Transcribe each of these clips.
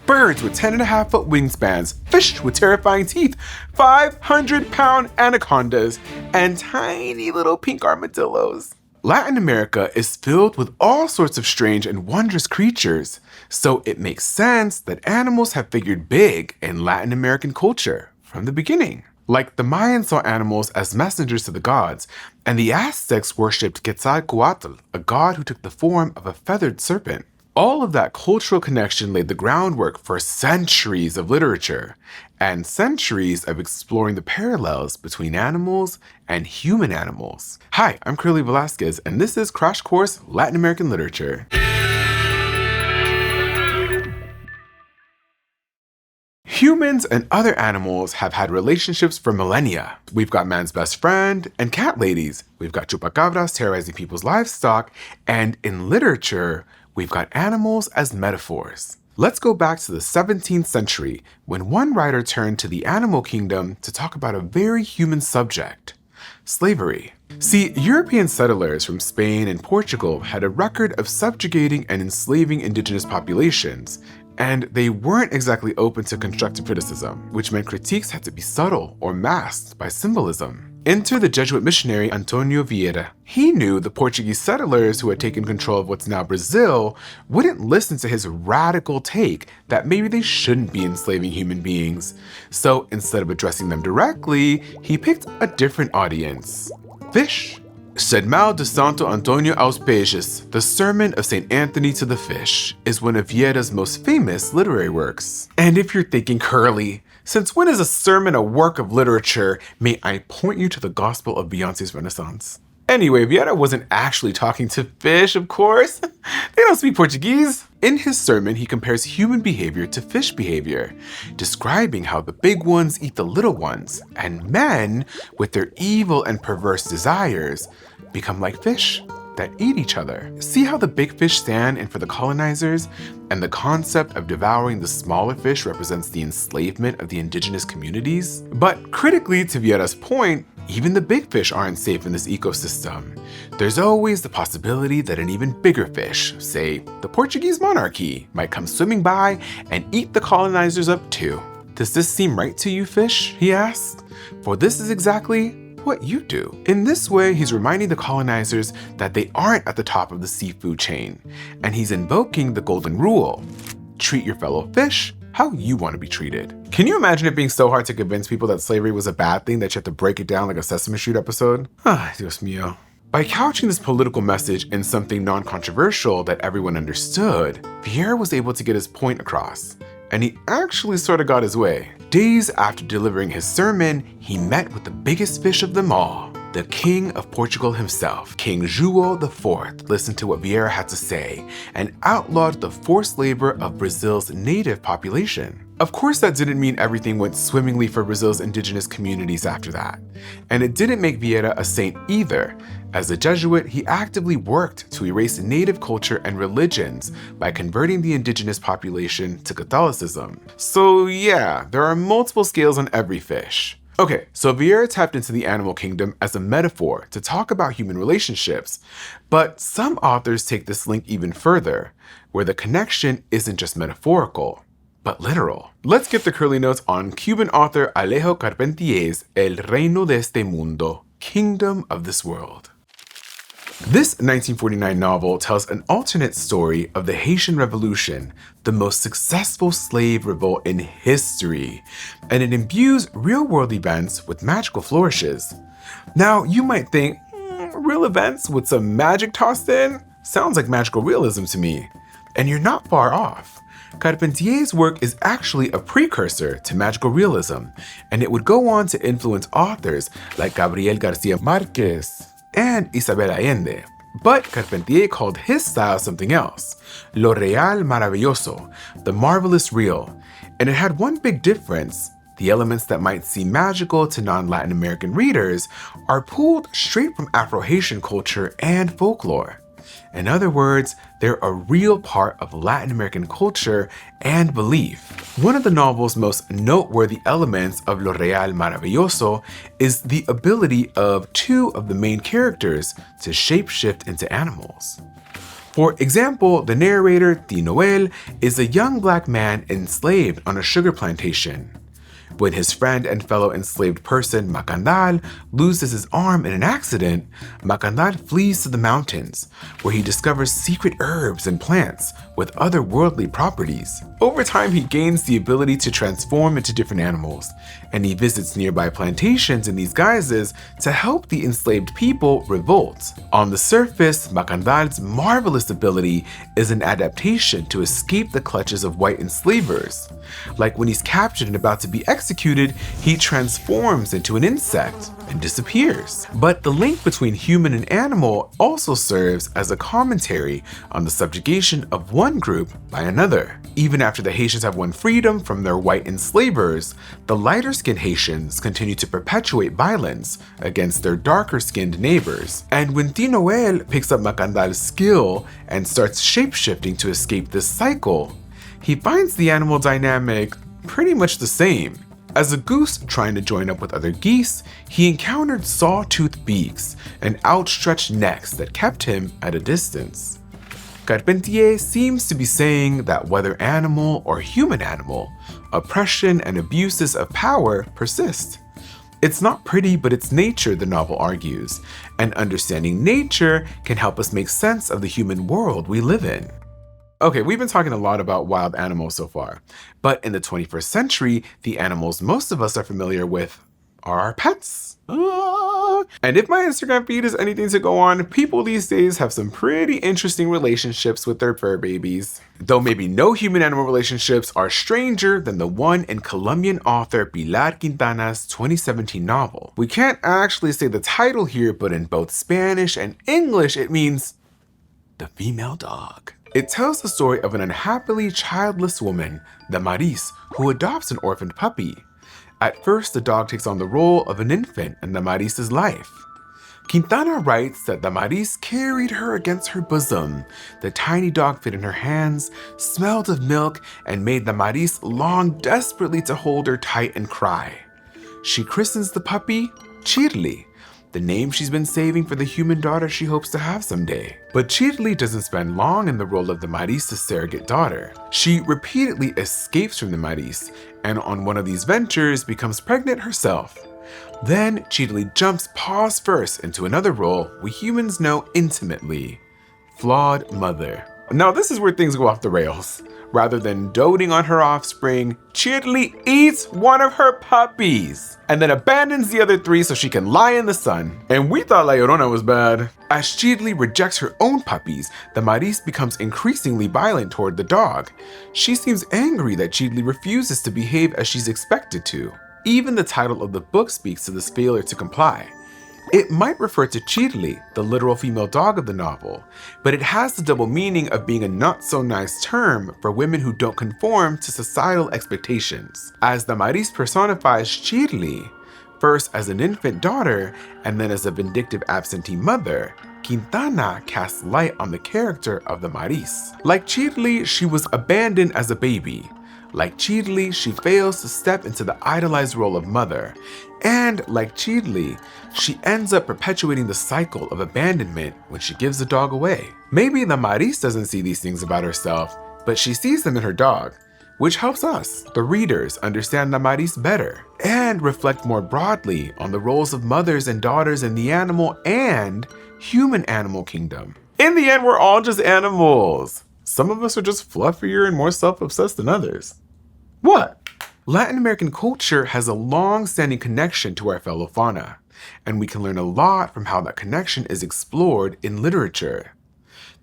birds with 10.5-foot wingspans, fish with terrifying teeth, 500-pound anacondas, and tiny little pink armadillos. Latin America is filled with all sorts of strange and wondrous creatures, so it makes sense that animals have figured big in Latin American culture from the beginning. Like the Mayans saw animals as messengers to the gods, and the Aztecs worshipped Quetzalcoatl, a god who took the form of a feathered serpent. All of that cultural connection laid the groundwork for centuries of literature, and centuries of exploring the parallels between animals and human animals. Hi, I'm Curly Velasquez, and this is Crash Course Latin American Literature. Humans and other animals have had relationships for millennia. We've got man's best friend and cat ladies. We've got chupacabras terrorizing people's livestock. And in literature, we've got animals as metaphors. Let's go back to the 17th century when one writer turned to the animal kingdom to talk about a very human subject: slavery. See, European settlers from Spain and Portugal had a record of subjugating and enslaving indigenous populations, and they weren't exactly open to constructive criticism, which meant critiques had to be subtle or masked by symbolism. Enter the Jesuit missionary António Vieira. He knew the Portuguese settlers who had taken control of what's now Brazil wouldn't listen to his radical take that maybe they shouldn't be enslaving human beings. So instead of addressing them directly, he picked a different audience: fish. Sermão de Santo Antônio aos Peixes, the Sermon of St. Anthony to the Fish, is one of Vieira's most famous literary works. And if you're thinking, Curly, since when is a sermon a work of literature? May I point you to the Gospel of Beyoncé's Renaissance? Anyway, Vieira wasn't actually talking to fish, of course. They don't speak Portuguese. In his sermon, he compares human behavior to fish behavior, describing how the big ones eat the little ones, and men, with their evil and perverse desires, become like fish that eat each other. See how the big fish stand in for the colonizers, and the concept of devouring the smaller fish represents the enslavement of the indigenous communities? But critically to Vieira's point, even the big fish aren't safe in this ecosystem. There's always the possibility that an even bigger fish, say the Portuguese monarchy, might come swimming by and eat the colonizers up too. Does this seem right to you, fish? He asked. For this is exactly what you do. In this way, he's reminding the colonizers that they aren't at the top of the seafood chain, and he's invoking the golden rule: treat your fellow fish how you want to be treated. Can you imagine it being so hard to convince people that slavery was a bad thing that you have to break it down like a Sesame Street episode? Ah, Dios mío. By couching this political message in something non-controversial that everyone understood, Vieira was able to get his point across. And he actually sort of got his way. Days after delivering his sermon, he met with the biggest fish of them all, the King of Portugal himself. King João IV listened to what Vieira had to say and outlawed the forced labor of Brazil's native population. Of course, that didn't mean everything went swimmingly for Brazil's indigenous communities after that. And it didn't make Vieira a saint either. As a Jesuit, he actively worked to erase native culture and religions by converting the indigenous population to Catholicism. So yeah, there are multiple scales on every fish. Okay, so Vieira tapped into the animal kingdom as a metaphor to talk about human relationships, but some authors take this link even further, where the connection isn't just metaphorical, but literal. Let's get the curly notes on Cuban author Alejo Carpentier's El Reino de este Mundo, Kingdom of this World. This 1949 novel tells an alternate story of the Haitian Revolution, the most successful slave revolt in history, and it imbues real-world events with magical flourishes. Now, you might think, real events with some magic tossed in? Sounds like magical realism to me. And you're not far off. Carpentier's work is actually a precursor to magical realism, and it would go on to influence authors like Gabriel García Márquez and Isabel Allende. But Carpentier called his style something else: lo real maravilloso, the marvelous real. And it had one big difference: the elements that might seem magical to non-Latin American readers are pulled straight from Afro-Haitian culture and folklore. In other words, they're a real part of Latin American culture and belief. One of the novel's most noteworthy elements of Lo Real Maravilloso is the ability of two of the main characters to shapeshift into animals. For example, the narrator, Tinoel, is a young black man enslaved on a sugar plantation. When his friend and fellow enslaved person, Macandal, loses his arm in an accident, Macandal flees to the mountains, where he discovers secret herbs and plants with otherworldly properties. Over time, he gains the ability to transform into different animals, and he visits nearby plantations in these guises to help the enslaved people revolt. On the surface, Macandal's marvelous ability is an adaptation to escape the clutches of white enslavers. Like when he's captured and about to be executed, he transforms into an insect and disappears. But the link between human and animal also serves as a commentary on the subjugation of one group by another. Even after the Haitians have won freedom from their white enslavers, the lighter-skinned Haitians continue to perpetuate violence against their darker-skinned neighbors. And when Tinoel picks up Macandal's skill and starts shapeshifting to escape this cycle, he finds the animal dynamic pretty much the same. As a goose trying to join up with other geese, he encountered saw-toothed beaks and outstretched necks that kept him at a distance. Carpentier seems to be saying that whether animal or human animal, oppression and abuses of power persist. It's not pretty, but it's nature, the novel argues, and understanding nature can help us make sense of the human world we live in. Okay, we've been talking a lot about wild animals so far, but in the 21st century, the animals most of us are familiar with are our pets. And if my Instagram feed is anything to go on, people these days have some pretty interesting relationships with their fur babies. Though maybe no human-animal relationships are stranger than the one in Colombian author Pilar Quintana's 2017 novel. We can't actually say the title here, but in both Spanish and English, it means the female dog. It tells the story of an unhappily childless woman, Damaris, who adopts an orphaned puppy. At first, the dog takes on the role of an infant in Damaris' life. Quintana writes that Damaris carried her against her bosom. The tiny dog fit in her hands, smelled of milk, and made Damaris long desperately to hold her tight and cry. She christens the puppy Chirli, the name she's been saving for the human daughter she hopes to have someday. But Chirli doesn't spend long in the role of Damaris' surrogate daughter. She repeatedly escapes from Damaris, and on one of these ventures becomes pregnant herself. Then Chirli jumps paws first into another role we humans know intimately: flawed mother. Now this is where things go off the rails. Rather than doting on her offspring, Chirli eats one of her puppies and then abandons the other 3 so she can lie in the sun. And we thought La Llorona was bad. As Chirli rejects her own puppies, Damaris becomes increasingly violent toward the dog. She seems angry that Chirli refuses to behave as she's expected to. Even the title of the book speaks to this failure to comply. It might refer to Chirli, the literal female dog of the novel, but it has the double meaning of being a not-so-nice term for women who don't conform to societal expectations, as Damaris personifies Chirli, first as an infant daughter and then as a vindictive absentee mother. Quintana casts light on the character of Damaris. Like Chirli, she was abandoned as a baby. Like Chirli, she fails to step into the idolized role of mother. And like Chirli, she ends up perpetuating the cycle of abandonment when she gives the dog away. Maybe Damaris doesn't see these things about herself, but she sees them in her dog, which helps us, the readers, understand Damaris better and reflect more broadly on the roles of mothers and daughters in the animal and human animal kingdom. In the end, we're all just animals. Some of us are just fluffier and more self-obsessed than others. What? Latin American culture has a long-standing connection to our fellow fauna, and we can learn a lot from how that connection is explored in literature.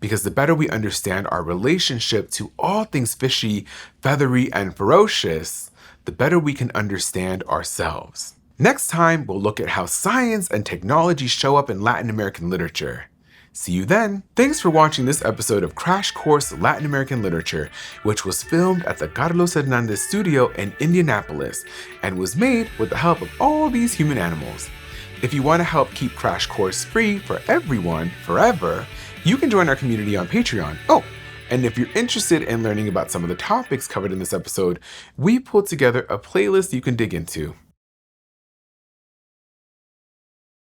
Because the better we understand our relationship to all things fishy, feathery, and ferocious, the better we can understand ourselves. Next time, we'll look at how science and technology show up in Latin American literature. See you then. Thanks for watching this episode of Crash Course Latin American Literature, which was filmed at the Carlos Hernandez studio in Indianapolis and was made with the help of all these human animals. If you want to help keep Crash Course free for everyone forever, you can join our community on Patreon. Oh, and if you're interested in learning about some of the topics covered in this episode, we pulled together a playlist you can dig into.